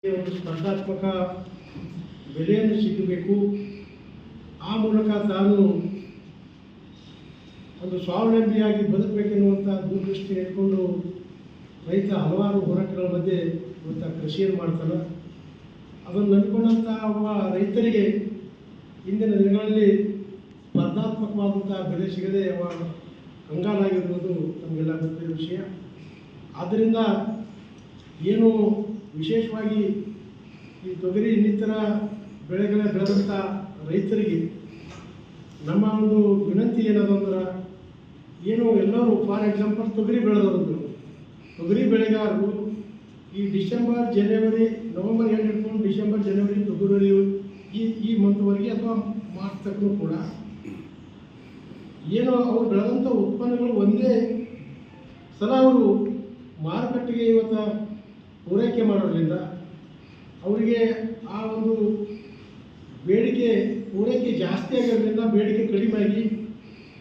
ಒಂದು ಸ್ಪರ್ಧಾತ್ಮಕ ಬೆಲೆಯನ್ನು ಸಿಗಬೇಕು. ಆ ಮೂಲಕ ತಾನು ಒಂದು ಸ್ವಾವಲಂಬಿಯಾಗಿ ಬದುಕಬೇಕೆನ್ನುವಂಥ ದೂರದೃಷ್ಟಿ ಇಟ್ಕೊಂಡು ರೈತ ಹಲವಾರು ಹೋರಾಟಗಳ ಮಧ್ಯೆ ಇವತ್ತು ಕೃಷಿಯನ್ನು ಮಾಡ್ತಾನೆ. ಅದನ್ನು ನಂಬಿಕೊಂಡಂಥ ಒಬ್ಬ ರೈತರಿಗೆ ಇಂದಿನ ದಿನಗಳಲ್ಲಿ ಸ್ಪರ್ಧಾತ್ಮಕವಾದಂಥ ಬೆಲೆ ಸಿಗದೆ ಅವ ಕಂಗಾಲಾಗಿರುವುದು ನಮಗೆಲ್ಲ ಗೊತ್ತಿರೋ ವಿಷಯ. ಆದ್ದರಿಂದ ಏನು ವಿಶೇಷವಾಗಿ ಈ ತೊಗರಿ ಇನ್ನಿತರ ಬೆಳೆಗಳ ಬೆಳೆದಂಥ ರೈತರಿಗೆ ನಮ್ಮ ಒಂದು ವಿನಂತಿ ಏನದಂದ್ರೆ, ಏನು ಎಲ್ಲರೂ ಫಾರ್ ಎಕ್ಸಾಂಪಲ್ ತೊಗರಿ ಬೆಳೆದವರು, ತೊಗರಿ ಬೆಳೆಗಾರರು ಈ ಡಿಸೆಂಬರ್ ಜನವರಿ ನವೆಂಬರ್ ಏನು ಹಿಡ್ಕೊಂಡು ಡಿಸೆಂಬರ್ ಜನವರಿ ಫೆಬ್ರವರಿ ಈ ಮಂತ್ವರೆಗೆ ಅಥವಾ ಮಾರ್ಚ್ ತನಕ ಕೂಡ ಏನು ಅವರು ಬೆಳೆದಂಥ ಉತ್ಪನ್ನಗಳು ಒಂದೇ ಸಲ ಅವರು ಮಾರುಕಟ್ಟೆಗೆ ಇವತ್ತು ಪೂರೈಕೆ ಮಾಡೋದ್ರಿಂದ ಅವರಿಗೆ ಆ ಒಂದು ಪೂರೈಕೆ ಜಾಸ್ತಿ ಆಗಿರೋದ್ರಿಂದ ಬೇಡಿಕೆ ಕಡಿಮೆ